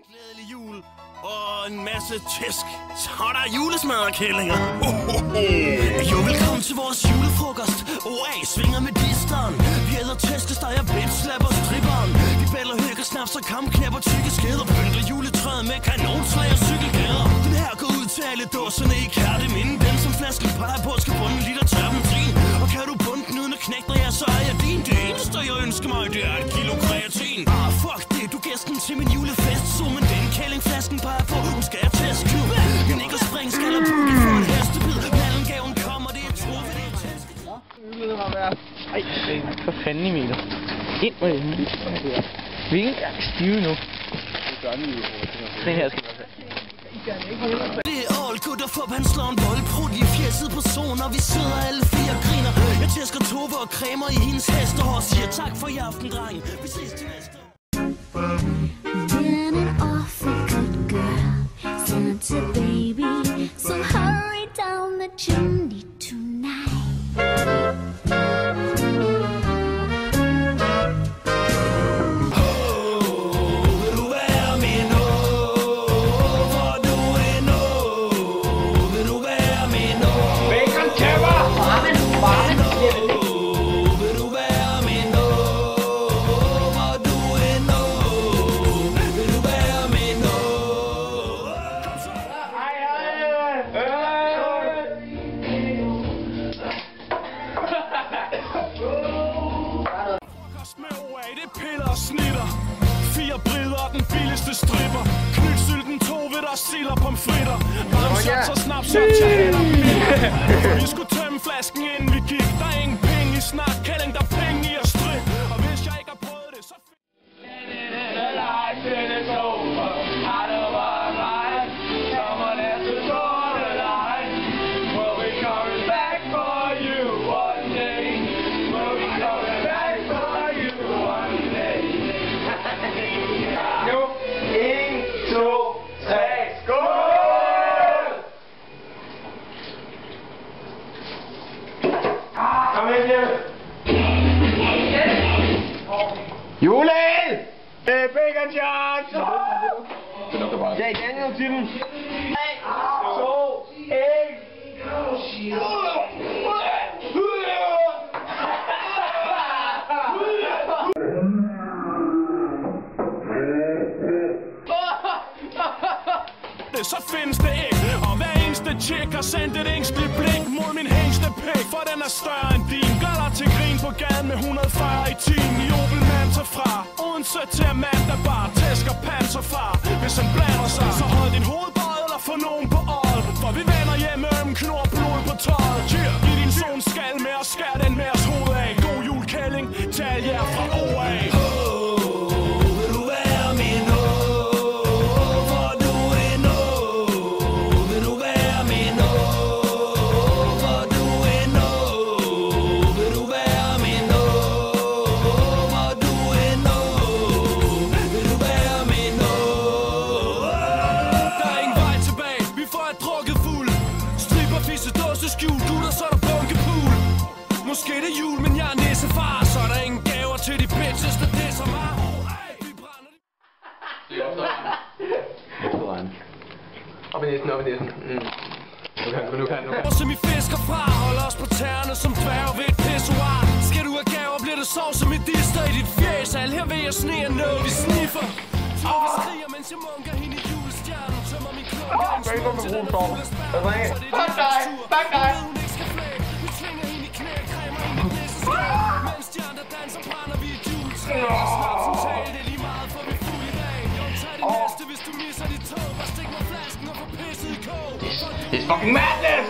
Glædelig jul og en masse tæsk. Så er der julesmadderkællinger. Jo, velkommen til vores julefrokost. OA svinger med disteren. Vi æder tæskesteger, bitch, slapper stripperen. Vi bæller hygge, snaps og kamknæpper, tykke skeder. Pynter juletræet med kanonslag og cykelgæder. Den her går ud til alle dåserne i kærte minde. Den som flasken peger på skal bunde liter terpentin. Og kan du bunde den uden at knække dig, ja, så er jeg din. Det eneste jeg ønsker mig, det er 1 kilo kreatin. Fuck det, du gæsten til min julefest. Så men den kællingflasken peger på, hun skal have tæskklub. Men ikke at springe, skal der boogie for en hestebid. Pallengaven kommer, det er truffet, det er tæsk. Ej, for fanden i meter. Ind med det. Vi er ikke engang stive nu. Den her skal det er all good og fup, han slår en boldprut i fjeset på zone, og vi sidder alle 4 og griner. Jeg tæsker Tove og cremer i hendes hestehår og siger tak for i aften, dreng. Vi ses til næste. Been an awful good girl, Santa baby, so hurry down the chimney tonight. Piller og snitter 4 brider, den billigste stripper. Knytsylten, Tove, der siller pomfritter. Varm shots og snaps og taler. Vi skulle tømme flasken inden vi gik. Der er ingen penge i snak, kælling der er penge i at strip. Og hvis jeg ikke har prøvet det, så Julen! Bacon shots! Jack Daniel til den. 3, 2, 1. Så findes det ikke, og hver eneste chick har sendt et ængstligt blik mod min hængste pik, for den er større end din. Gør dig til grin på gaden med 140 i 10 i Opel Manta fra Odense til Amanda Bar, tæsker panserfar. Hvis han blander sig, så hold din hovedbøj eller få nogen på øjet, for vi vender hjem med knor blod på tøjet. Giv din son skal med og skær den med os hoved af. God jul, kælling, tal jer fra OA. Måske det er jul, men jeg er nissefar, så er der ingen gaver til de bitches, der disser mig. Vi brænder de... Op i næsen, op i næsen. Nu kan. Som I fisker fra, holder os på tæerne som dværge ved et pissoir. Skal du have gaver, bliver det sovs som i dister i dit fjæs. Al her ved jeg sne og nå, vi sniffer. Flå, vi skriger, mens jeg munker hende i julestjernen. Tømmer min klunker en små til den fugle spand. Fuck dig! Mens de andre danser, brænder vi et juletræ. Snapsen tag, det er lige meget, for vi er fuld i dag. Jo, tag det næste, hvis du misser dit tog. Bare stik mig flasken og få pisset i kog. It's fucking madness!